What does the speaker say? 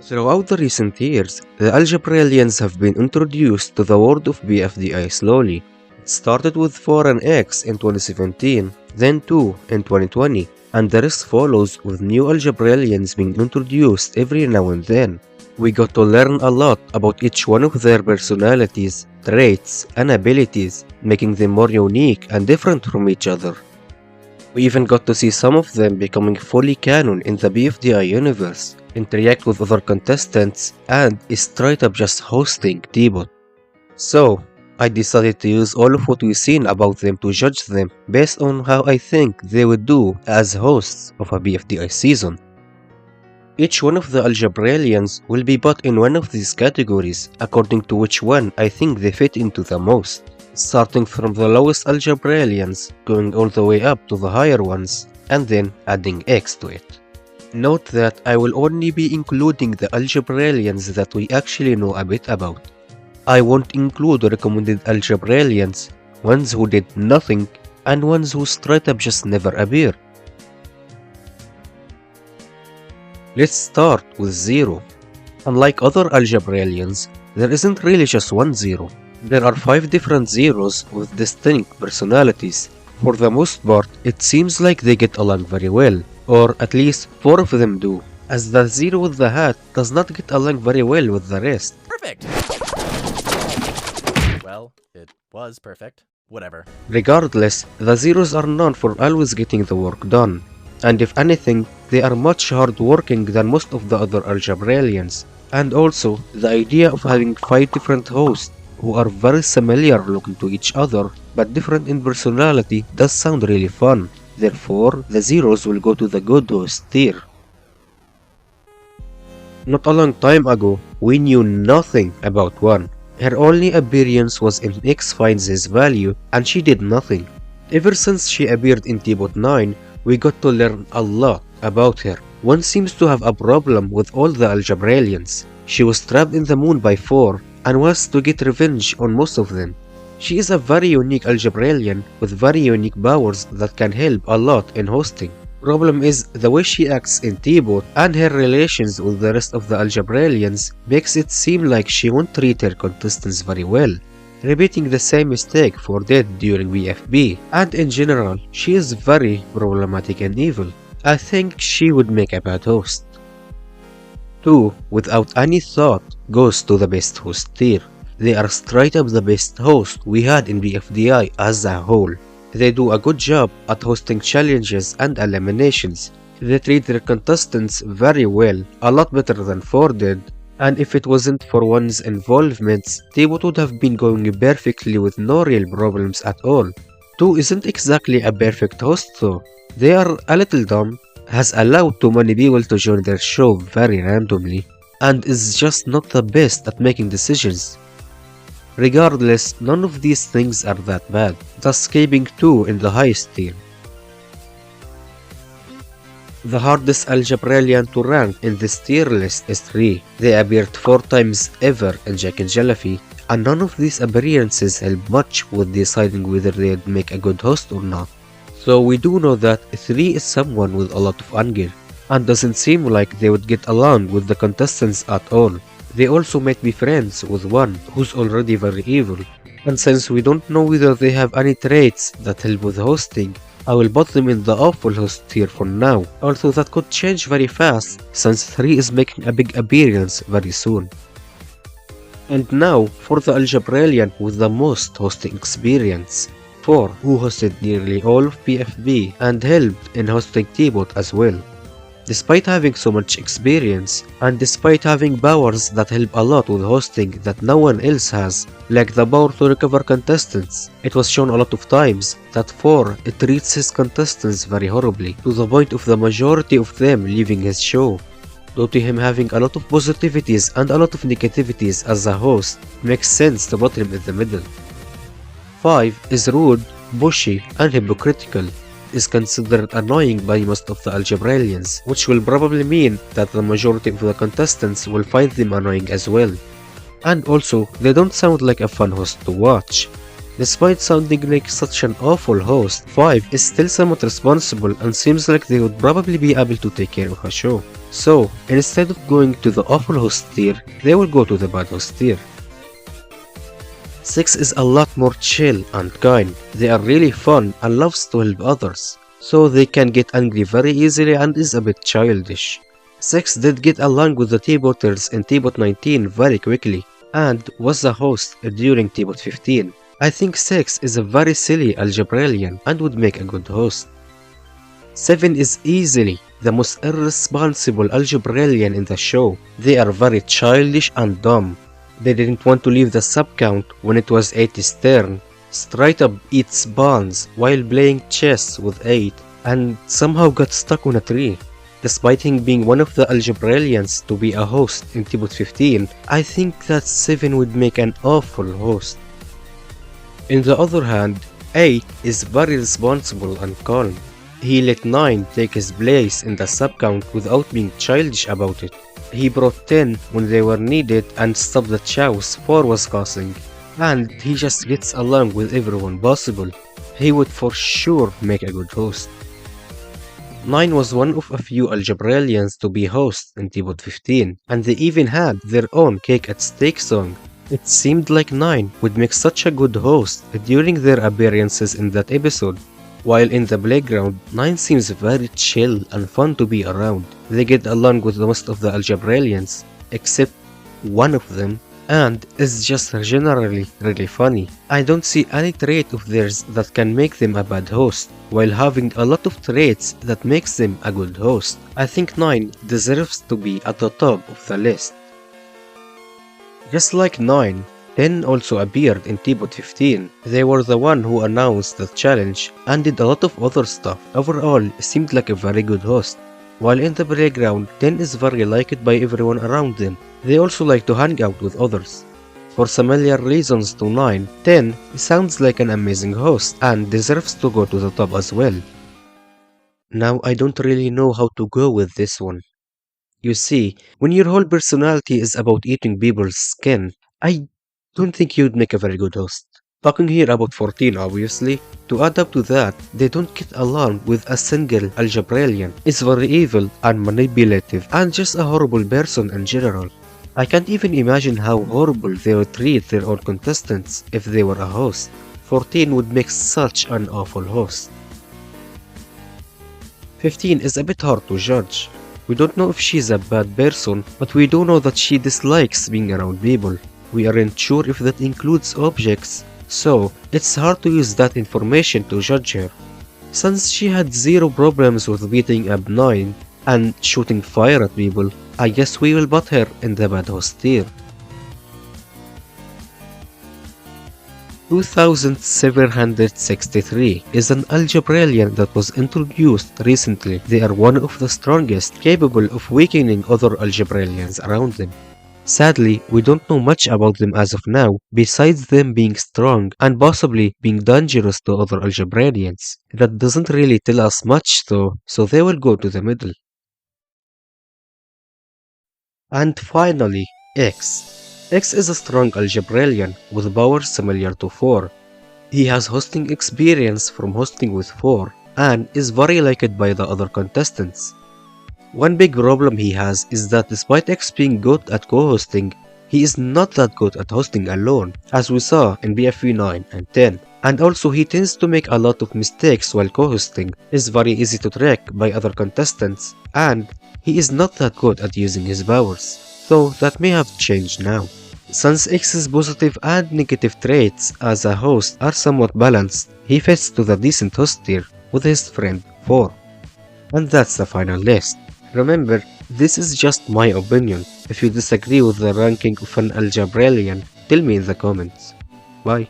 Throughout the recent years, the Algebraliens have been introduced to the world of BFDI slowly. It started with 4 and X in 2017, then 2 in 2020, and the rest follows with new Algebraliens being introduced every now and then. We got to learn a lot about each one of their personalities, traits, and abilities, making them more unique and different from each other. We even got to see some of them becoming fully canon in the BFDI universe, interact with other contestants, and is straight up just hosting T-Bot. So, I decided to use all of what we've seen about them to judge them based on how I think they would do as hosts of a BFDI season. Each one of the Algebraliens will be put in one of these categories according to which one I think they fit into the most, starting from the lowest Algebraliens, going all the way up to the higher ones, and then adding X to it. Note that I will only be including the Algebraliens that we actually know a bit about. I won't include recommended Algebraliens, ones who did nothing, and ones who straight up just never appear. Let's start with 0. Unlike other Algebraliens, there isn't really just one 0. There are 5 different zeros with distinct personalities. For the most part, it seems like they get along very well, or at least 4 of them do, as the 0 with the hat does not get along very well with the rest. Perfect! Well, it was perfect. Whatever. Regardless, the zeros are known for always getting the work done, and if anything, they are much hard-working than most of the other Algebraliens. And also, the idea of having 5 different hosts who are very similar looking to each other but different in personality does sound really fun. Therefore, the zeros will go to the good host tier. Not a long time ago, we knew nothing about 1. Her only appearance was in X finds his value, and she did nothing. Ever since she appeared in T-Bot 9, we got to learn a lot about her. 1 seems to have a problem with all the Algebraliens. She was trapped in the moon by 4 and wants to get revenge on most of them. She is a very unique Algebralian with very unique powers that can help a lot in hosting. Problem is, the way she acts in T-Bot and her relations with the rest of the Algebraliens makes it seem like she won't treat her contestants very well, repeating the same mistake for dead during BFB, and in general, she is very problematic and evil. I think she would make a bad host. 2, without any thought, goes to the best host tier. They are straight up the best host we had in BFDI as a whole. They do a good job at hosting challenges and eliminations. They treat their contestants very well, a lot better than 4 did, and if it wasn't for 1's involvements, T-Bot would have been going perfectly with no real problems at all. 2 isn't exactly a perfect host though. They are a little dumb, has allowed too many people to join their show very randomly, and is just not the best at making decisions. Regardless, none of these things are that bad, thus keeping 2 in the highest tier. The hardest Algebralian to rank in this tier list is 3. They appeared 4 times ever in Jack and Jellyfy, and none of these appearances help much with deciding whether they'd make a good host or not. So we do know that 3 is someone with a lot of anger, and doesn't seem like they would get along with the contestants at all. They also might be friends with 1 who's already very evil, and since we don't know whether they have any traits that help with hosting, I will put them in the awful host tier for now, although that could change very fast since 3 is making a big appearance very soon. And now for the Algebralian with the most hosting experience. 4, who hosted nearly all of BFB and helped in hosting T-Bot as well. Despite having so much experience, and despite having powers that help a lot with hosting that no one else has, like the power to recover contestants, it was shown a lot of times that 4 treats his contestants very horribly, to the point of the majority of them leaving his show. Due to him having a lot of positivities and a lot of negativities as a host, it makes sense to put him in the middle. 5 is rude, pushy, and hypocritical. Is considered annoying by most of the Algebraliens, which will probably mean that the majority of the contestants will find them annoying as well. And also, they don't sound like a fun host to watch. Despite sounding like such an awful host, 5 is still somewhat responsible and seems like they would probably be able to take care of a show. So, instead of going to the awful host tier, they will go to the bad host tier. 6 is a lot more chill and kind. They are really fun and loves to help others, so they can get angry very easily and is a bit childish. 6 did get along with the T-Botters in T-Bot 19 very quickly, and was a host during T-Bot 15. I think 6 is a very silly Algebralian and would make a good host. 7 is easily the most irresponsible Algebralian in the show. They are very childish and dumb. They didn't want to leave the sub-count when it was 80's turn. Straight up eats buns while playing chess with 8 and somehow got stuck on a tree. Despite him being one of the Algebraliens to be a host in T-Bot 15, I think that 7 would make an awful host. On the other hand, 8 is very responsible and calm. He let 9 take his place in the sub-count without being childish about it. He brought 10 when they were needed and stopped the chaos 4 was causing. And he just gets along with everyone possible. He would for sure make a good host. 9 was one of a few Algebraliens to be host in T-Bot 15, and they even had their own Cake at Stake song. It seemed like 9 would make such a good host during their appearances in that episode. While in the playground, 9 seems very chill and fun to be around. They get along with most of the Algebraliens, except one of them, and is just generally really funny. I don't see any trait of theirs that can make them a bad host, while having a lot of traits that makes them a good host. I think 9 deserves to be at the top of the list. Just like 9, 10 also appeared in T-Bot 15. They were the one who announced the challenge and did a lot of other stuff. Overall, seemed like a very good host. While in the playground, 10 is very liked by everyone around them. They also like to hang out with others. For similar reasons to 9, 10 sounds like an amazing host and deserves to go to the top as well. Now I don't really know how to go with this one. You see, when your whole personality is about eating people's skin, I don't think you'd make a very good host. Talking here about 14 obviously, to add up to that, they don't get along with a single Algebralian. It's very evil and manipulative and just a horrible person in general. I can't even imagine how horrible they would treat their own contestants if they were a host. 14 would make such an awful host. 15 is a bit hard to judge. We don't know if she's a bad person, but we do know that she dislikes being around people. We aren't sure if that includes objects, so it's hard to use that information to judge her. Since she had zero problems with beating up 9 and shooting fire at people, I guess we will put her in the bad host tier. 2763 is an Algebralian that was introduced recently. They are one of the strongest, capable of weakening other Algebralians around them. Sadly, we don't know much about them as of now, besides them being strong and possibly being dangerous to other Algebralians. That doesn't really tell us much though, so they will go to the middle. And finally, X. X is a strong Algebralian with powers similar to 4. He has hosting experience from hosting with 4 and is very liked by the other contestants. One big problem he has is that despite X being good at co-hosting, he is not that good at hosting alone, as we saw in BFDI 9 and 10. And also he tends to make a lot of mistakes while co-hosting, is very easy to track by other contestants, and he is not that good at using his powers, though that may have changed now. Since X's positive and negative traits as a host are somewhat balanced, he fits to the decent host tier with his friend 4. And that's the final list. Remember, this is just my opinion. If you disagree with the ranking of an Algebralian, tell me in the comments. Bye.